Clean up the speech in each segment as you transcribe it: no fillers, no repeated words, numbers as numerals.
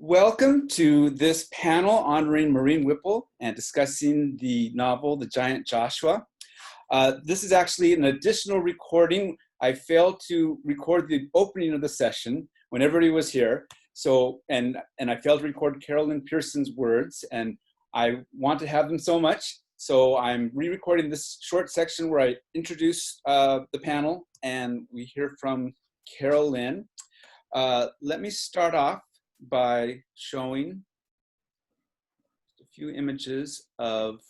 Welcome to this panel honoring Maurine Whipple and discussing the novel, The Giant Joshua. This is actually an additional recording. I failed to record the opening of the session when everybody was here. And I failed to record Lynn Pearson's words, and I want to have them so much. So I'm re-recording this short section where I introduce the panel and we hear from Lynn. Let me start off by showing a few images of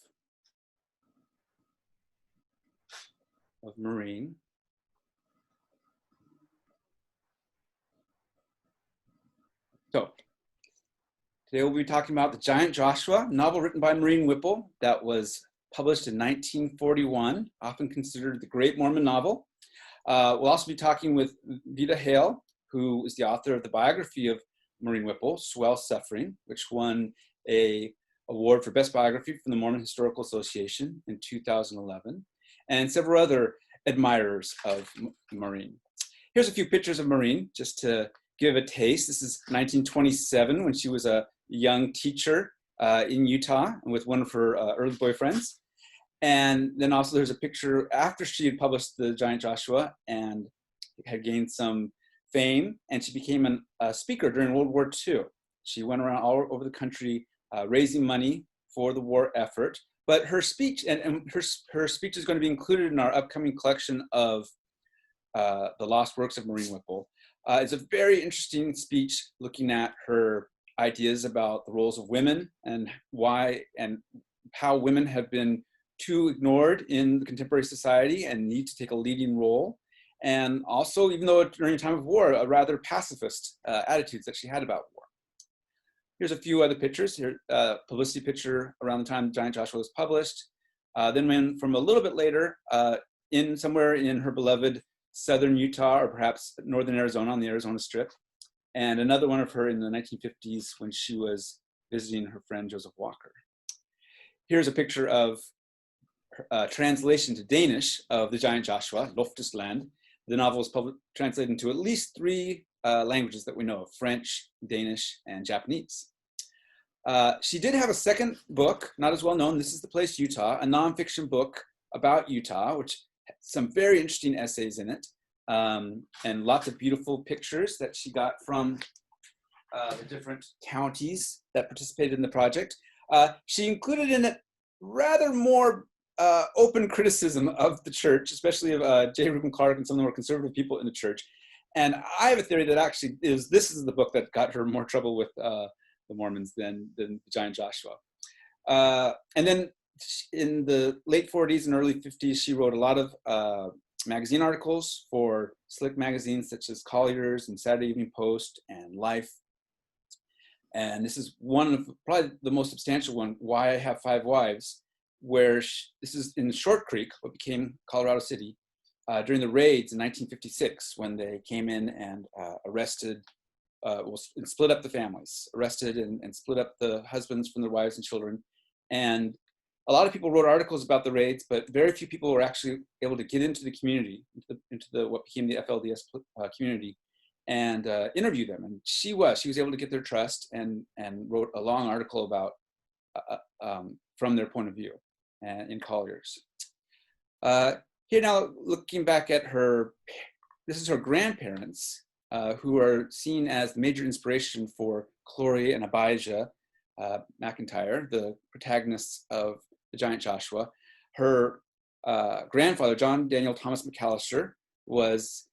Maurine. So today we'll be talking about The Giant Joshua, a novel written by Maurine Whipple that was published in 1941, often considered the great Mormon novel. We'll also be talking with Vida Hale, who is the author of the biography of Maurine Whipple, Swell Suffering, which won an award for Best Biography from the Mormon Historical Association in 2011, and several other admirers of Maurine. Here's a few pictures of Maurine, just to give a taste. This is 1927, when she was a young teacher in Utah with one of her early boyfriends. And then also there's a picture after she had published The Giant Joshua and had gained some fame, and she became a speaker during World War II. She went around all over the country raising money for the war effort. But her speech and her speech is going to be included in our upcoming collection of the lost works of Maurine Whipple. It's a very interesting speech looking at her ideas about the roles of women and why and how women have been too ignored in the contemporary society and need to take a leading role. And also, even though during a time of war, a rather pacifist attitudes that she had about war. Here's a few other pictures. Here, publicity picture around the time Giant Joshua was published. Then from a little bit later, somewhere in her beloved southern Utah, or perhaps northern Arizona on the Arizona Strip. And another one of her in the 1950s when she was visiting her friend Joseph Walker. Here's a picture of translation to Danish of The Giant Joshua, Loftus Land. The novel was translated into at least 3 languages that we know of: French, Danish, and Japanese. She did have a second book, not as well known. This is The Place, Utah, a nonfiction book about Utah, which has some very interesting essays in it, and lots of beautiful pictures that she got from the different counties that participated in the project. She included in it rather more open criticism of the church, especially of J. Reuben Clark and some of the more conservative people in the church. And I have a theory that actually this is the book that got her more trouble with the Mormons than The Giant Joshua. And then in the late 40s and early 50s, she wrote a lot of magazine articles for slick magazines such as Collier's and Saturday Evening Post and Life. And this is one of probably the most substantial one, Why I Have 5 Wives, where this is in Short Creek, what became Colorado City, during the raids in 1956, when they came in and arrested, and split up the families, arrested and split up the husbands from their wives and children. And a lot of people wrote articles about the raids, but very few people were actually able to get into the community, into what became the FLDS community, and interview them. And she was able to get their trust and wrote a long article about from their point of view in Collier's. Here now, looking back at this is her grandparents, who are seen as the major inspiration for Chloe and Abijah McIntyre, the protagonists of The Giant Joshua. Her grandfather, John Daniel Thomas McAllister, was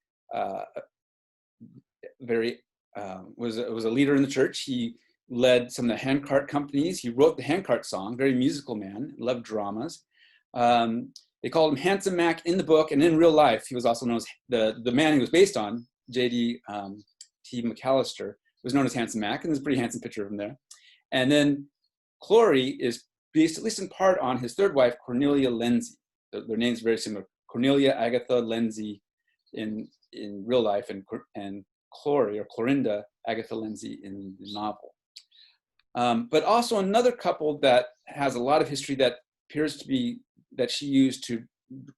was a leader in the church. He led some of the handcart companies. He wrote the handcart song, very musical man, loved dramas. They called him Handsome Mac in the book, and in real life, he was also known as the man he was based on, J.D. T. McAllister, was known as Handsome Mac, and there's a pretty handsome picture of him there. And then Chloe is based, at least in part, on his third wife, Cornelia Lindsay. Their names are very similar. Cornelia Agatha Lindsay in real life, and Chloe, or Clorinda Agatha Lindsay in the novel. But also another couple that has a lot of history that appears to be that she used to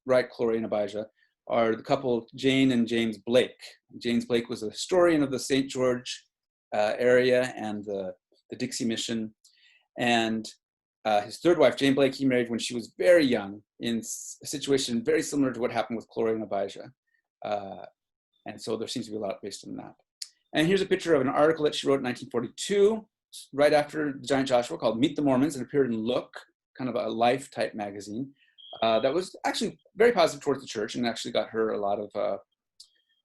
write Chloe and Abijah are the couple Jane and James Blake. James Blake was a historian of the St. George area and the Dixie Mission. And his third wife, Jane Blake, he married when she was very young in a situation very similar to what happened with Gloria and Abijah. And so there seems to be a lot based on that. And here's a picture of an article that she wrote in 1942, right after the Giant Joshua, called Meet the Mormons, and appeared in Look, kind of a Life type magazine. That was actually very positive towards the church and actually got her a lot of,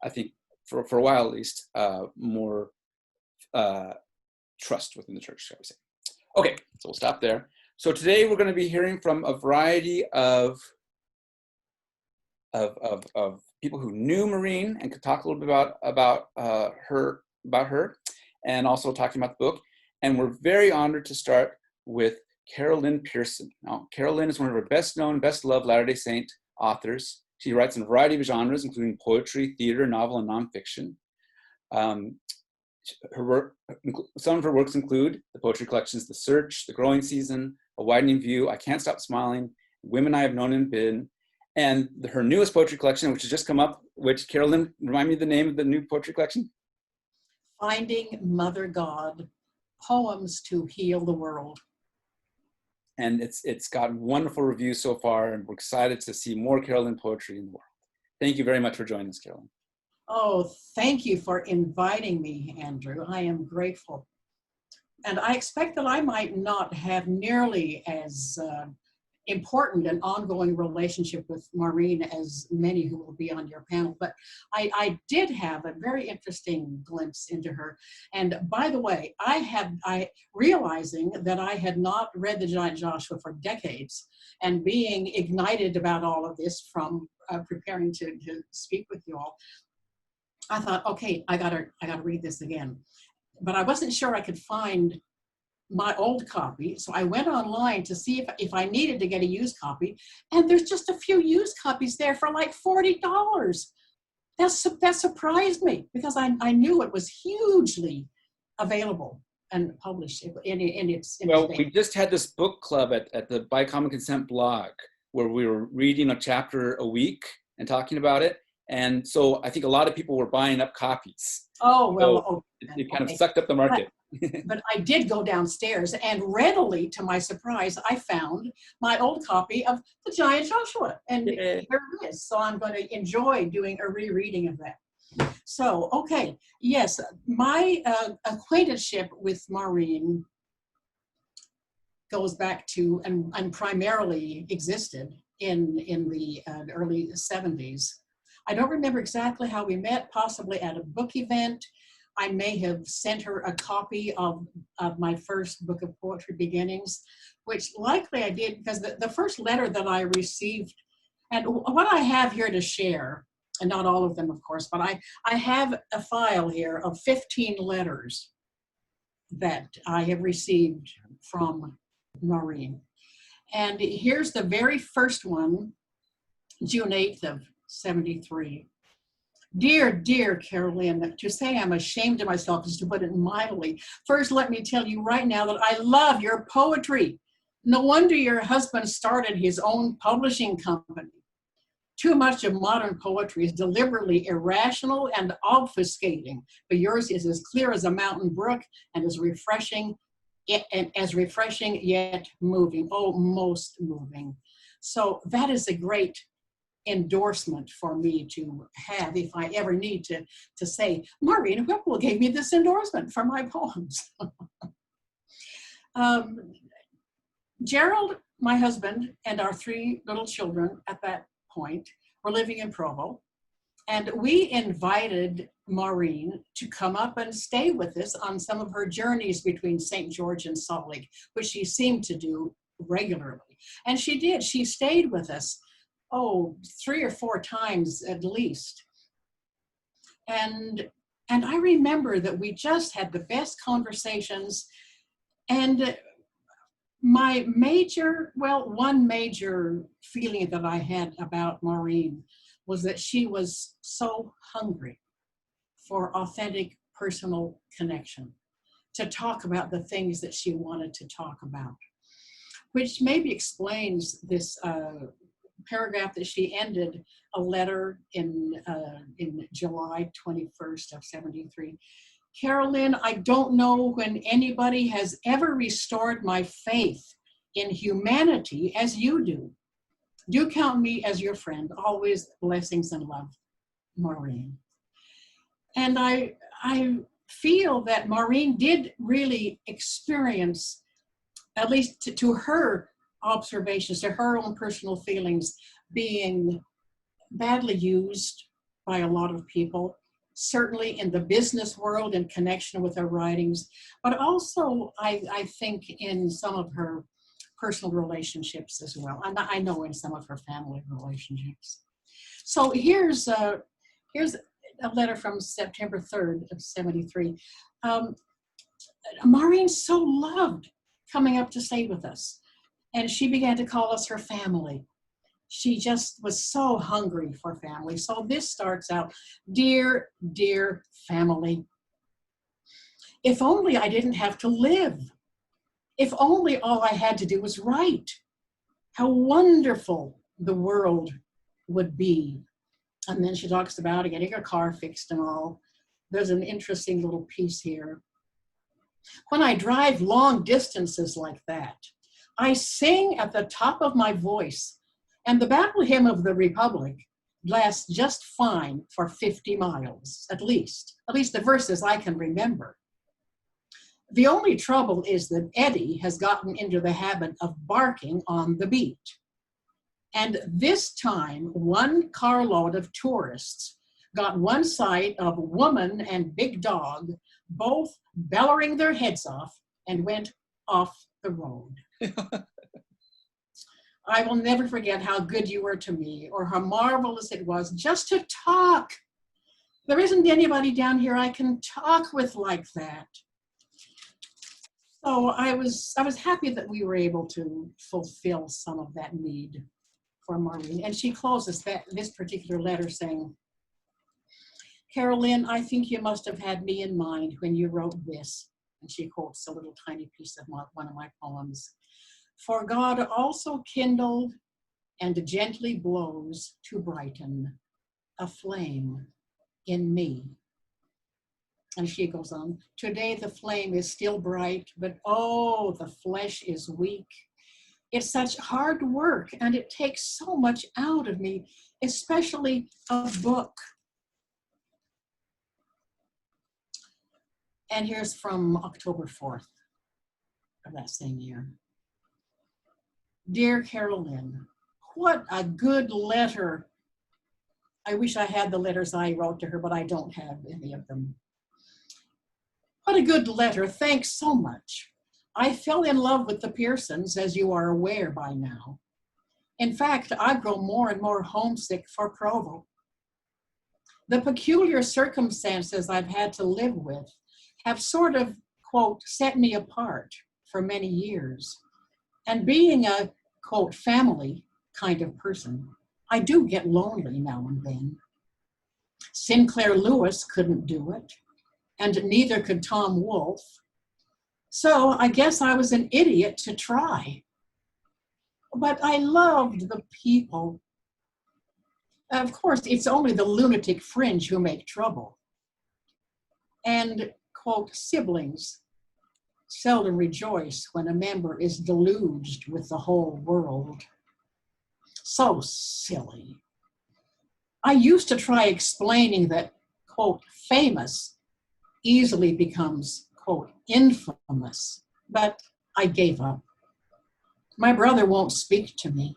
I think, for a while at least, more trust within the church, shall we say. Okay, so we'll stop there. So today we're going to be hearing from a variety of people who knew Maurine and could talk a little bit about her, and also talking about the book. And we're very honored to start with Lynn Pearson. Now, Lynn is one of our best-known, best-loved Latter-day Saint authors. She writes in a variety of genres, including poetry, theater, novel, and nonfiction. Some of her works include the poetry collections The Search, The Growing Season, A Widening View, I Can't Stop Smiling, Women I Have Known and Been, and her newest poetry collection, which has just come up, which, Carolyn, remind me the name of the new poetry collection? Finding Mother God, Poems to Heal the World. And it's gotten wonderful reviews so far, and we're excited to see more Carolyn poetry in the world. Thank you very much for joining us, Carolyn. Oh, thank you for inviting me, Andrew. I am grateful. And I expect that I might not have nearly as important and ongoing relationship with Maurine as many who will be on your panel, but I did have a very interesting glimpse into her. And by the way, I realizing that I had not read the Giant Joshua for decades, and being ignited about all of this from preparing to speak with you all, I thought, okay, I gotta read this again. But I wasn't sure I could find my old copy, so I went online to see if I needed to get a used copy, and there's just a few used copies there for like $40. That surprised me, because I knew it was hugely available and published in its Well, we just had this book club at the By Common Consent blog, where we were reading a chapter a week and talking about it. And so I think a lot of people were buying up copies. Oh, well, so it kind of sucked up the market. But I did go downstairs, and readily, to my surprise, I found my old copy of The Giant Joshua, and here it is. So I'm going to enjoy doing a rereading of that. So, okay, yes, my acquaintanceship with Maurine goes back to, and primarily existed in the early 70s. I don't remember exactly how we met, possibly at a book event. I may have sent her a copy of my first book of poetry, Beginnings, which likely I did, because the first letter that I received, and what I have here to share, and not all of them, of course, but I have a file here of 15 letters that I have received from Maurine. And here's the very first one, June 8th of 73. Dear Carolyn, to say I'm ashamed of myself is to put it mildly. First, let me tell you right now that I love your poetry. No wonder your husband started his own publishing company. Too much of modern poetry is deliberately irrational and obfuscating, but yours is as clear as a mountain brook and as refreshing yet moving. Oh, most moving. So that is a great endorsement for me to have if I ever need to say, Maurine Whipple gave me this endorsement for my poems. Gerald, my husband, and our 3 little children at that point were living in Provo, and we invited Maurine to come up and stay with us on some of her journeys between St. George and Salt Lake, which she seemed to do regularly. And she did. She stayed with us 3 or 4 times at least. And I remember that we just had the best conversations. And one major feeling that I had about Maurine was that she was so hungry for authentic personal connection, to talk about the things that she wanted to talk about, which maybe explains this paragraph that she ended a letter in July 21st of 73. Carolyn, I don't know when anybody has ever restored my faith in humanity as you do. Do count me as your friend. Always blessings and love, Maurine. And I feel that Maurine did really experience, at least to her observations, to her own personal feelings, being badly used by a lot of people, certainly in the business world in connection with her writings, but also I think in some of her personal relationships as well. And I know in some of her family relationships. So here's a letter from September 3rd of 73. Maurine so loved coming up to stay with us, and she began to call us her family. She just was so hungry for family. So this starts out, dear, dear family. If only I didn't have to live. If only all I had to do was write. How wonderful the world would be. And then she talks about getting her car fixed and all. There's an interesting little piece here. When I drive long distances like that, I sing at the top of my voice, and the Battle Hymn of the Republic lasts just fine for 50 miles, at least the verses I can remember. The only trouble is that Eddie has gotten into the habit of barking on the beat. And this time, one carload of tourists got one sight of woman and big dog, both bellowing their heads off, and went off the road. I will never forget how good you were to me, or how marvelous it was just to talk. There isn't anybody down here I can talk with like that. So I was happy that we were able to fulfill some of that need for Maurine. And she closes this particular letter saying, Carolyn, I think you must have had me in mind when you wrote this. And she quotes a little tiny piece of one of my poems. For God also kindled and gently blows to brighten a flame in me. And she goes on, today the flame is still bright, but oh, the flesh is weak. It's such hard work, and it takes so much out of me, especially a book. And here's from October 4th of that same year. Dear Carolyn, what a good letter. I wish I had the letters I wrote to her, but I don't have any of them. What a good letter. Thanks so much. I fell in love with the Pearsons, as you are aware by now. In fact, I grow more and more homesick for Provo. The peculiar circumstances I've had to live with have sort of, quote, set me apart for many years. And being a, quote, family kind of person, I do get lonely now and then. Sinclair Lewis couldn't do it, and neither could Tom Wolfe. So I guess I was an idiot to try. But I loved the people. Of course, it's only the lunatic fringe who make trouble. And, quote, siblings seldom rejoice when a member is deluged with the whole world. So silly. I used to try explaining that, quote, famous easily becomes, quote, infamous, but I gave up. My brother won't speak to me.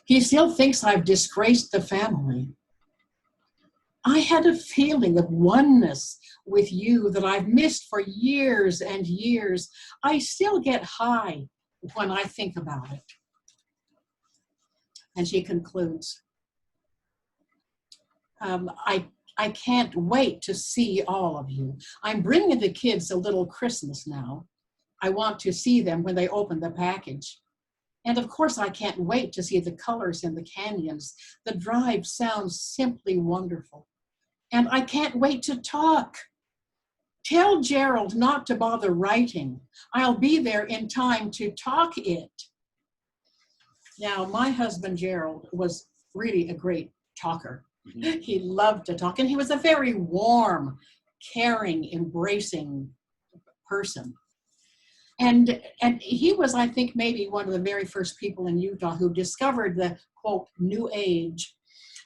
He still thinks I've disgraced the family. I had a feeling of oneness with you that I've missed for years and years. I still get high when I think about it. And she concludes, I can't wait to see all of you. I'm bringing the kids a little Christmas now. I want to see them when they open the package. And of course, I can't wait to see the colors in the canyons. The drive sounds simply wonderful. And I can't wait to talk. Tell Gerald not to bother writing. I'll be there in time to talk it. Now, my husband, Gerald, was really a great talker. Mm-hmm. He loved to talk, and he was a very warm caring, embracing person. And he was, I think, maybe one of the very first people in Utah who discovered the, quote, New Age.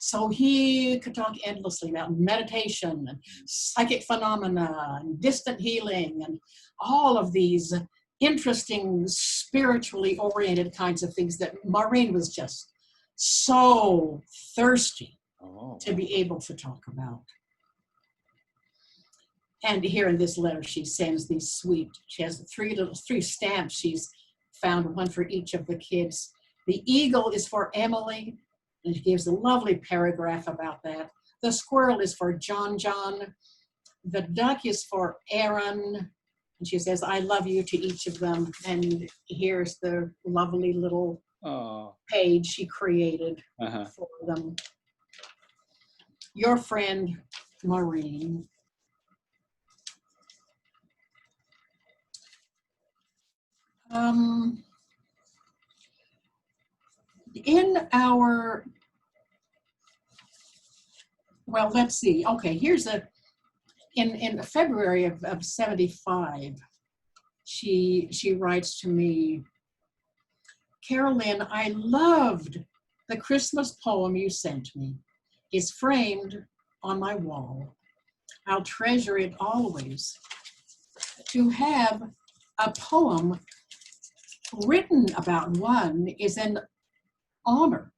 So he could talk endlessly about meditation and psychic phenomena and distant healing and all of these interesting, spiritually oriented kinds of things that Maurine was just so thirsty to be able to talk about. And here in this letter, she sends these sweet, she has three stamps she's found, one for each of the kids. The eagle is for Emily, and she gives a lovely paragraph about that. The squirrel is for John. The duck is for Aaron, and she says, I love you to each of them. And here's the lovely little page she created for them. Your friend, Maurine. In our, well, let's see. Okay, here's in February of 75, she writes to me, Carolyn, I loved the Christmas poem you sent me. It's framed on my wall. I'll treasure it always. To have a poem written about one is an honor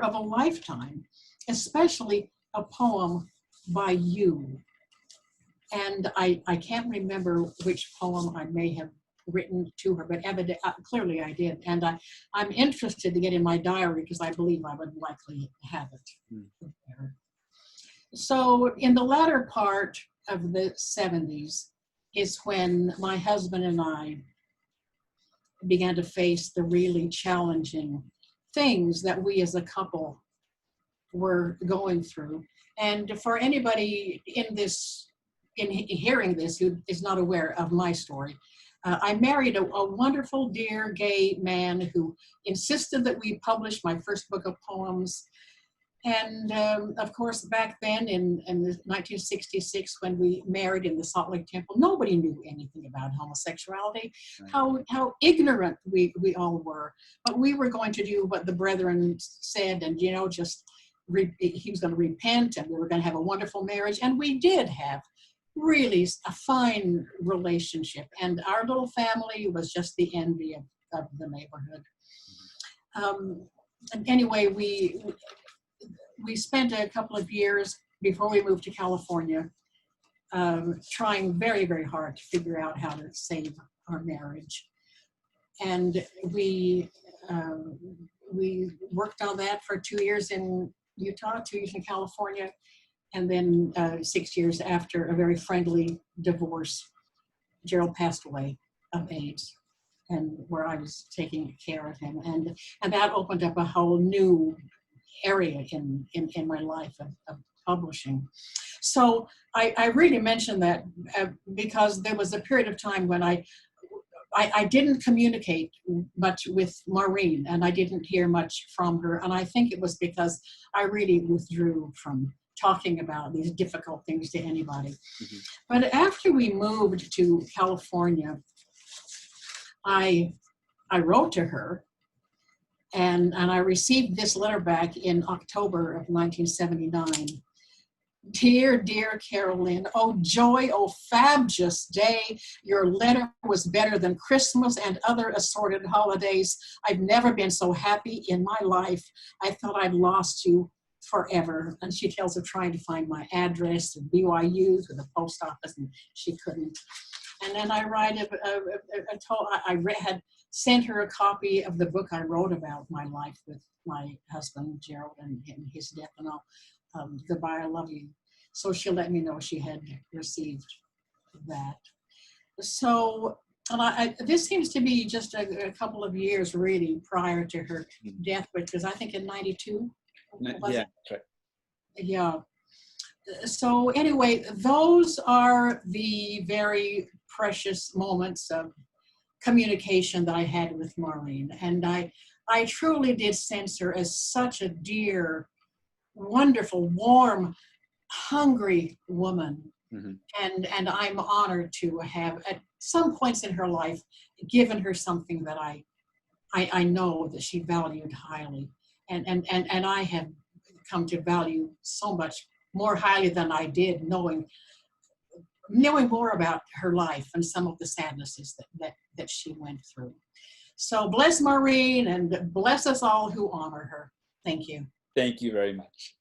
of a lifetime, especially a poem by you. And I can't remember which poem I may have written to her, but clearly I did. And I'm interested to get in my diary because I believe I would likely have it there. So in the latter part of the 70s is when my husband and I began to face the really challenging things that we as a couple were going through. And for anybody in hearing this who is not aware of my story, I married a wonderful, dear gay man who insisted that we publish my first book of poems. And of course, back then in 1966, when we married in the Salt Lake Temple, nobody knew anything about homosexuality, right. How ignorant we all were. But we were going to do what the brethren said, and he was going to repent, and we were going to have a wonderful marriage. And we did have really a fine relationship. And our little family was just the envy of the neighborhood. And anyway, we spent a couple of years before we moved to California trying very, very hard to figure out how to save our marriage. And we worked on that for 2 years in Utah, 2 years in California, and then 6 years after a very friendly divorce, Gerald passed away of AIDS, and where I was taking care of him. And that opened up a whole new area in my life of publishing. So I really mention that because there was a period of time when I didn't communicate much with Maurine, and I didn't hear much from her. And I think it was because I really withdrew from talking about these difficult things to anybody. Mm-hmm. But after we moved to California, I wrote to her, and I received this letter back in October of 1979. Dear, dear Carolyn, oh joy, oh fabulous day. Your letter was better than Christmas and other assorted holidays. I've never been so happy in my life. I thought I'd lost you forever. And she tells her trying to find my address and BYU to the post office, and she couldn't. And then I had sent her a copy of the book I wrote about my life with my husband, Gerald, and his death and all. Goodbye, I love you. So she let me know she had received that. So this seems to be just a couple of years really prior to her death, which was I think in 92. Yeah, that's right. Yeah. So anyway, those are the very precious moments of communication that I had with Maurine. And I truly did sense her as such a dear, wonderful, warm, hungry woman Mm-hmm. And I'm honored to have, at some points in her life, given her something that I know that she valued highly. And I have come to value so much more highly than I did, knowing more about her life and some of the sadnesses that she went through. So bless Maurine and bless us all who honor her. Thank you. Thank you very much.